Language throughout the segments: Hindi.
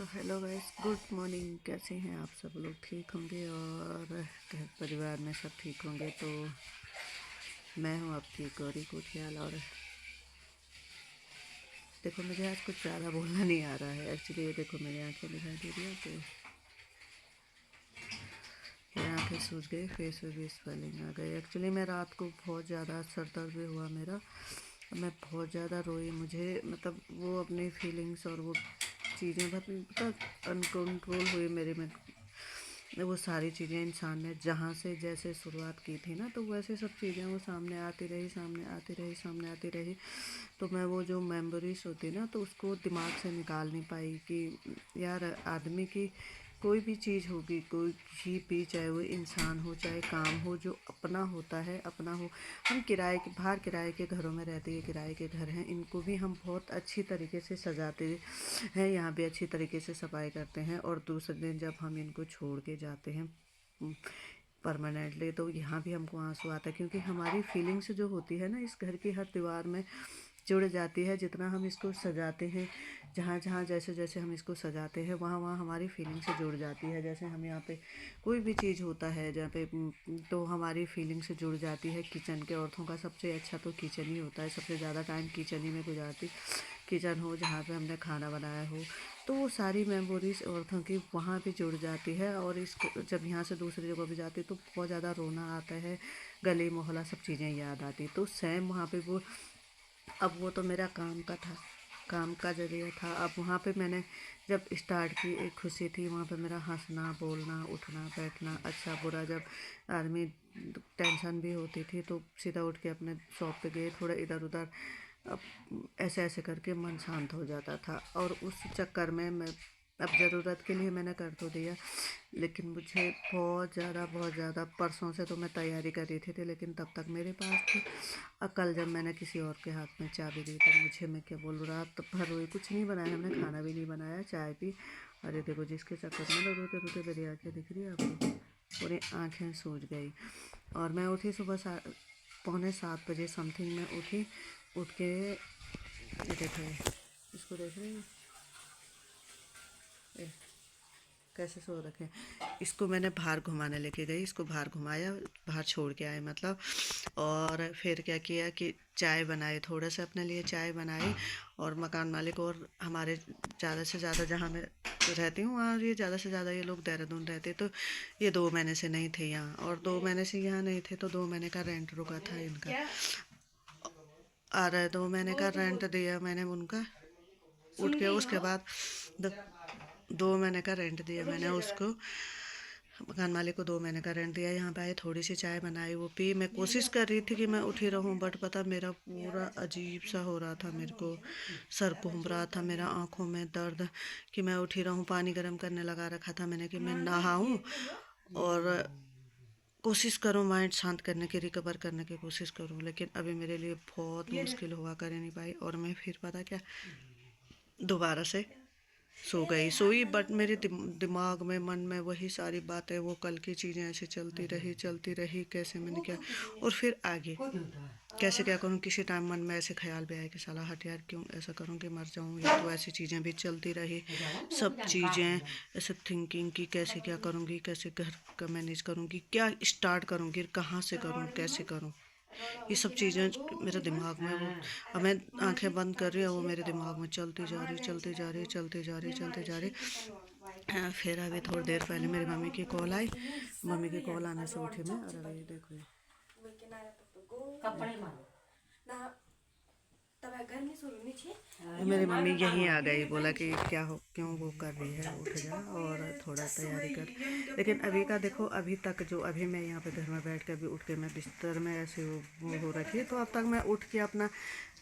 तो हेलो गाइस, गुड मॉर्निंग। कैसे हैं आप सब लोग? ठीक होंगे और घर परिवार में सब ठीक होंगे। तो मैं हूँ आपकी गौरी कोठियाल। और देखो, मुझे आज कुछ ज़्यादा बोलना नहीं आ रहा है एक्चुअली। ये देखो, मेरी आंखें दिखाई दे रही है तो ये आंखें सूज गई, फेस पे भी स्वेलिंग आ गई। एक्चुअली मैं रात को बहुत ज़्यादा सर दर्द भी हुआ मेरा। मैं बहुत ज़्यादा रोई। मुझे मतलब वो अपनी फीलिंग्स और वो चीज़ें मतलब अनकंट्रोल हुई मेरे में। वो सारी चीज़ें इंसान ने जहाँ से जैसे शुरुआत की थी ना, तो वैसे सब चीज़ें वो सामने आती रही, सामने आती रही, सामने आती रही। तो मैं वो जो मेमोरीज होती ना, तो उसको दिमाग से निकाल नहीं पाई कि यार, आदमी की कोई भी चीज़ होगी, कोई भी, चाहे वो इंसान हो चाहे काम हो, जो अपना होता है अपना हो। हम किराए के बाहर किराए के घरों में रहते हैं, किराए के घर हैं, इनको भी हम बहुत अच्छी तरीके से सजाते हैं, यहाँ भी अच्छी तरीके से सफाई करते हैं। और दूसरे दिन जब हम इनको छोड़ के जाते हैं परमानेंटली, तो यहाँ भी हमको आंसू आता है, क्योंकि हमारी फीलिंग्स जो होती है ना, इस घर की हर दीवार में जुड़ जाती है। जितना हम इसको सजाते हैं, जहाँ जहाँ जैसे जैसे हम इसको सजाते हैं, वहाँ वहाँ हमारी फीलिंग से जुड़ जाती है। जैसे हम यहाँ पे कोई भी चीज़ होता है जहाँ पे, तो हमारी फीलिंग से जुड़ जाती है। किचन के औरतों का सबसे अच्छा तो किचन ही होता है, सबसे ज़्यादा टाइम किचन ही में गुजारती। किचन हो जहाँ पे हमने खाना बनाया हो, तो वो सारी मेमोरीज औरतों की वहाँ पे जुड़ जाती है। और इसको जब यहाँ से दूसरी जगह पे जाती तो बहुत ज़्यादा रोना आता है, गली मोहल्ला सब चीज़ें याद आती। तो सेम वहाँ पे वो, अब वो तो मेरा काम का था, काम का ज़रिया था। अब वहाँ पे मैंने जब स्टार्ट की, एक खुशी थी वहाँ पे मेरा, हंसना बोलना उठना बैठना, अच्छा बुरा, जब आदमी टेंशन भी होती थी तो सीधा उठ के अपने शॉप पे गए, थोड़ा इधर उधर, अब ऐसे ऐसे करके मन शांत हो जाता था। और उस चक्कर में मैं, अब ज़रूरत के लिए मैंने कर तो दिया, लेकिन मुझे बहुत ज़्यादा परसों से तो मैं तैयारी कर रही थी, लेकिन तब तक मेरे पास थी। और कल जब मैंने किसी और के हाथ में चाबी दी, तो मुझे, मैं क्या बोलूँ, रात भर रोई, कुछ नहीं बनाया हमने, खाना भी नहीं बनाया, चाय पी। अरे देखो, जिसके चक्कर में रोते रोते मेरी आँखें दिख रही है आपको, पूरी आँखें सूज गई। और मैं उठी सुबह 6:45 समथिंग में उठी। उठ के ये देखो, इसको देख रहे हैं ये कैसे सो रखे। इसको मैंने बाहर घुमाने लेके गई, इसको बाहर घुमाया, बाहर छोड़ के आए मतलब। और फिर क्या किया कि चाय बनाई, थोड़ा सा अपने लिए चाय बनाई। और मकान मालिक और हमारे ज़्यादा से ज़्यादा, जहाँ मैं रहती हूँ वहाँ ये ज़्यादा से ज़्यादा ये लोग देहरादून रहते, तो ये 2 महीने से नहीं थे यहाँ। और 2 महीने से यहाँ नहीं थे, तो 2 महीने का रेंट रुका था इनका। और 2 महीने का रेंट दिया मैंने उनका, उठ के उसके बाद 2 महीने का रेंट दिया मैंने उसको, मकान मालिक को 2 महीने का रेंट दिया। यहाँ पे आए, थोड़ी सी चाय बनाई, वो पी। मैं कोशिश कर रही थी कि मैं उठी रहूँ, बट पता मेरा पूरा अजीब सा हो रहा था, मेरे को सर घूम रहा था, मेरा आँखों में दर्द, कि मैं उठी रहूँ। पानी गर्म करने लगा रखा था मैंने कि मैं नहाऊँ और कोशिश करूँ माइंड शांत करने की, रिकवर करने की कोशिश करूँ। लेकिन अभी मेरे लिए बहुत मुश्किल हुआ, कर ही नहीं पाई। और मैं फिर पता क्या, दोबारा से सो गई, सोई, बट मेरे दिमाग में, मन में वही सारी बातें, वो कल की चीज़ें ऐसे चलती रही, कैसे मैंने क्या, और फिर आगे कैसे क्या करूँ। किसी टाइम मन में ऐसे ख्याल भी आया कि साला हट यार, क्यों ऐसा करूँ कि मर जाऊँ, या तो ऐसी चीज़ें भी चलती रही, सब चीज़ें ऐसे थिंकिंग की, कैसे क्या करूँगी, कैसे घर का मैनेज करूँगी, क्या स्टार्ट करूँगी, कहाँ से करूँ, कैसे करूँ, ये सब चीज़ें मेरे दिमाग में, वो अब मैं आंखें बंद कर रही हूँ, वो मेरे दिमाग में चलती जा रही, चलती जा रही, चलती जा रही, चलती जा रही। फिर अभी थोड़ी देर पहले मेरी मम्मी की कॉल आई। मम्मी की कॉल आने से उठी मैं, और अभी देखो मेरी मम्मी यहीं आ गई, बोला कि क्या हो, क्यों वो कर रही है, उठ जा और थोड़ा तैयारी कर। लेकिन अभी का देखो, अभी तक जो, अभी मैं यहाँ पे घर में बैठ के, अभी उठ के मैं बिस्तर में ऐसे वो हो रखी है, तो अब तक मैं उठ के अपना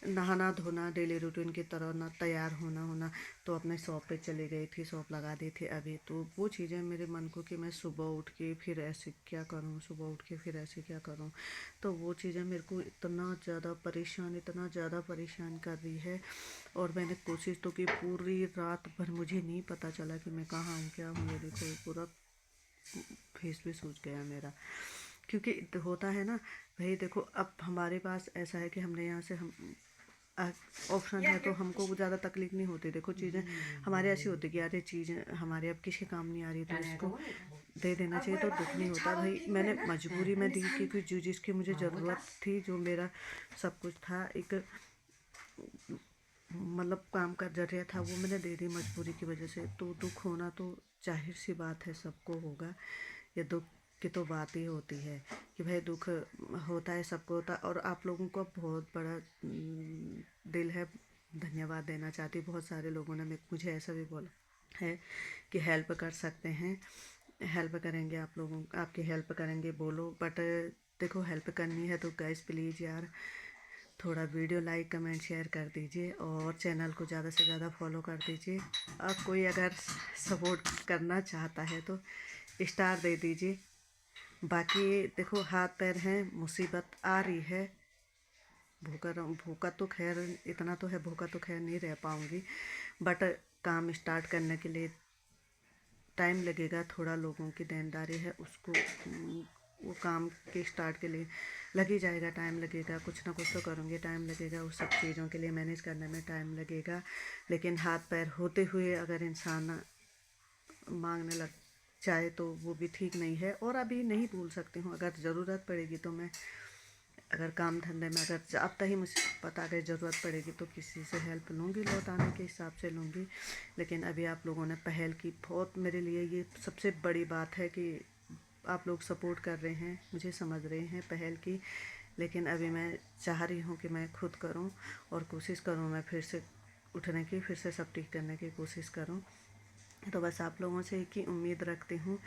नहाना धोना डेली रूटीन की तरह ना, तैयार होना, तो अपने शॉप पे चली गई थी, शॉप लगा दी थी अभी। तो वो चीज़ें मेरे मन को कि मैं सुबह उठ के फिर ऐसे क्या करूँ, सुबह उठ के फिर ऐसे क्या करूँ, तो वो चीज़ें मेरे को इतना ज़्यादा परेशान कर रही है। और मैंने कोशिश तो की पूरी रात भर, मुझे नहीं पता चला कि मैं कहाँ हूँ, क्या हूँ। ये देखो, पूरा फेस भी सूज गया मेरा, क्योंकि होता है ना भाई। देखो, अब हमारे पास ऐसा है कि हमने यहाँ से, हम ऑप्शन है तो हमको ज़्यादा तकलीफ नहीं होती। देखो चीज़ें हमारे ऐसी होती कि यार ये चीज़ें हमारे अब किसी काम नहीं आ रही तो इसको दे देना चाहिए, तो दुख नहीं होता। भाई मैंने मजबूरी में दी क्योंकि जो जिसकी मुझे ज़रूरत थी, जो मेरा सब कुछ था, एक मतलब काम का जरिया था, वो मैंने दे दी मजबूरी की वजह से। तो दुख होना तो जाहिर सी बात है, सबको होगा। ये दुख की तो बात ही होती है कि भाई दुख होता है, सबको होता है। और आप लोगों को बहुत बड़ा दिल है, धन्यवाद देना चाहती हूँ। बहुत सारे लोगों ने मुझे ऐसा भी बोला है कि हेल्प कर सकते हैं, हेल्प करेंगे आप लोगों, आपकी हेल्प करेंगे बोलो। बट देखो हेल्प करनी है तो गाइस प्लीज़ यार थोड़ा वीडियो लाइक कमेंट शेयर कर दीजिए और चैनल को ज़्यादा से ज़्यादा फॉलो कर दीजिए। अब कोई अगर सपोर्ट करना चाहता है तो स्टार दे दीजिए। बाकी देखो हाथ पैर हैं, मुसीबत आ रही है, भूखा तो खैर इतना तो है, भूखा तो खैर नहीं रह पाऊँगी। बट काम स्टार्ट करने के लिए टाइम लगेगा, थोड़ा लोगों की देनदारी है, उसको वो काम के स्टार्ट के लिए लग ही जाएगा, टाइम लगेगा। कुछ ना कुछ तो करूँगी, टाइम लगेगा, उस सब चीज़ों के लिए मैनेज करने में टाइम लगेगा। लेकिन हाथ पैर होते हुए अगर इंसान मांगने लग जाए तो वो भी ठीक नहीं है। और अभी नहीं भूल सकती हूँ, अगर ज़रूरत पड़ेगी तो मैं, अगर काम धंधे में अगर जाता ही मुझे पता अगर ज़रूरत पड़ेगी तो किसी से हेल्प लूँगी, लौटाने के हिसाब से लूँगी। लेकिन अभी आप लोगों ने पहल की, बहुत मेरे लिए ये सबसे बड़ी बात है कि आप लोग सपोर्ट कर रहे हैं, मुझे समझ रहे हैं, पहल की। लेकिन अभी मैं चाह रही हूँ कि मैं खुद करूँ और कोशिश करूँ मैं फिर से उठने की, फिर से सब ठीक करने की कोशिश करूँ। तो बस आप लोगों से एक ही उम्मीद रखती हूँ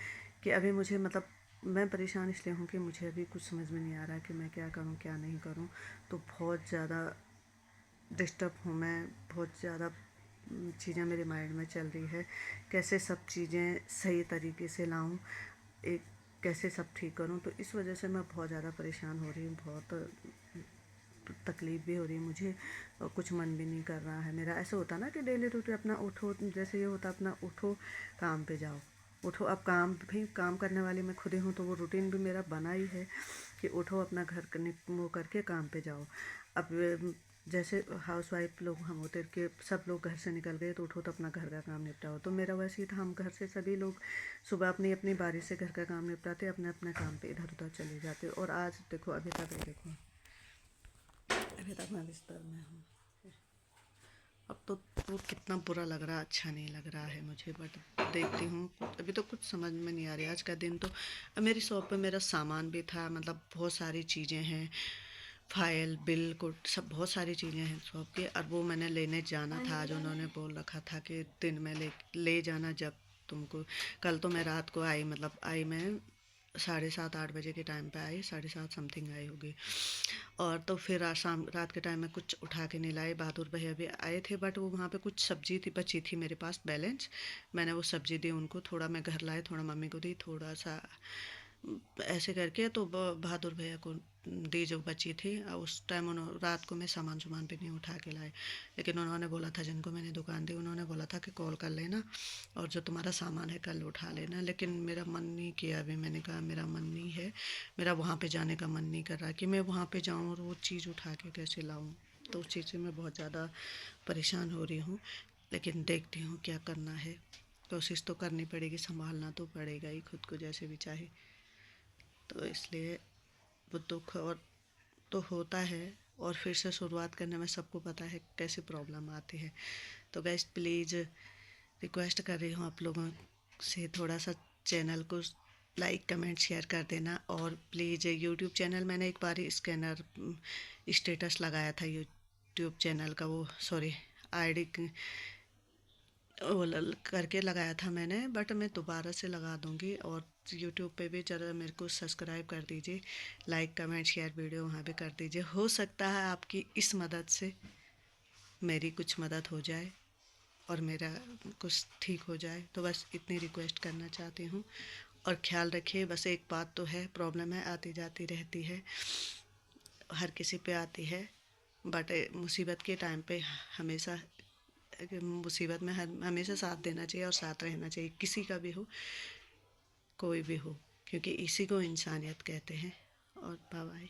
कि अभी मुझे मतलब मैं परेशान इसलिए हूँ कि मुझे अभी कुछ समझ में नहीं आ रहा कि मैं क्या करूँ क्या नहीं करूँ। तो बहुत ज़्यादा डिस्टर्ब हूँ मैं, बहुत ज़्यादा चीज़ें मेरे माइंड में चल रही है, कैसे सब चीज़ें सही तरीके से लाऊं, एक कैसे सब ठीक करूं। तो इस वजह से मैं बहुत ज़्यादा परेशान हो रही हूँ, बहुत तकलीफ़ भी हो रही है मुझे और कुछ मन भी नहीं कर रहा है मेरा। ऐसा होता ना कि डेली रूटीन अपना उठो, जैसे ये होता अपना उठो काम पे जाओ, उठो। अब काम भी, काम करने वाली मैं खुद ही हूँ, तो वो रूटीन भी मेरा बना ही है कि उठो अपना घर करने वो करके काम पे जाओ। अब जैसे हाउस वाइफ लोग हम होते कि सब लोग घर से निकल गए तो उठो तो अपना घर का काम निपटाओ, तो मेरा वैसे ही था। हम घर से सभी लोग सुबह अपनी अपनी बारी से घर का काम निपटाते, अपने अपने काम पे इधर उधर चले जाते। और आज देखो अभी तक देखो, अभी तक मैं बिस्तर में हूँ। अब तो वो कितना बुरा लग रहा है, अच्छा नहीं लग रहा है मुझे। बट देखती हूँ, अभी तो कुछ समझ में नहीं आ रही। आज का दिन तो मेरी शॉप पे मेरा सामान भी था, मतलब बहुत सारी चीज़ें हैं, फाइल बिल को सब बहुत सारी चीज़ें हैं शॉप की। और वो मैंने लेने जाना था, आज उन्होंने बोल रखा था कि दिन में ले जाना जब तुमको। कल तो मैं रात को आई, मतलब आई मैं 7:30-8 बजे के टाइम पे आई, 7:30 समथिंग आई होगी। और तो फिर आज शाम रात के टाइम में कुछ उठा के नहीं लाए। बहादुर भैया भी आए थे, बट वो वहाँ पे कुछ सब्जी थी बची थी मेरे पास बैलेंस, मैंने वो सब्जी दी उनको, थोड़ा मैं घर लाए, थोड़ा मम्मी को दी, थोड़ा सा ऐसे करके तो बहादुर भैया को दी जो बची थी। उस टाइम उन्होंने रात को मैं सामान भी नहीं उठा के लाए, लेकिन उन्होंने बोला था, जिनको मैंने दुकान दी उन्होंने बोला था कि कॉल कर लेना और जो तुम्हारा सामान है कल उठा लेना। लेकिन मेरा मन नहीं किया, अभी मैंने कहा मेरा मन नहीं है, मेरा वहाँ पे जाने का मन नहीं कर रहा कि मैं वहाँ पे जाऊँ और वो चीज़ उठा के कैसे लाऊँ। तो उस चीज़ से मैं बहुत ज़्यादा परेशान हो रही हूँ। लेकिन देखती हूँ क्या करना है, कोशिश तो करनी पड़ेगी, संभालना तो पड़ेगा ही खुद को जैसे भी चाहे। तो इसलिए वो दुख और तो होता है, और फिर से शुरुआत करने में सबको पता है कैसे प्रॉब्लम आती है। तो गाइस प्लीज़ रिक्वेस्ट कर रही हूँ आप लोगों से, थोड़ा सा चैनल को लाइक कमेंट शेयर कर देना। और प्लीज़ यूट्यूब चैनल मैंने एक बार स्कैनर स्टेटस लगाया था यूट्यूब चैनल का, वो सॉरी आईडी वो करके लगाया था मैंने, बट मैं दोबारा से लगा दूँगी। और यूट्यूब पे भी ज़रा मेरे को सब्सक्राइब कर दीजिए, लाइक कमेंट शेयर वीडियो वहाँ पे कर दीजिए। हो सकता है आपकी इस मदद से मेरी कुछ मदद हो जाए और मेरा कुछ ठीक हो जाए। तो बस इतनी रिक्वेस्ट करना चाहती हूँ। और ख्याल रखिए, बस एक बात तो है, प्रॉब्लम है आती जाती रहती है, हर किसी पे आती है। बट मुसीबत के टाइम पे हमेशा, मुसीबत में हमेशा साथ देना चाहिए और साथ रहना चाहिए, किसी का भी हो, कोई भी हो, क्योंकि इसी को इंसानियत कहते हैं। और बाय बाय।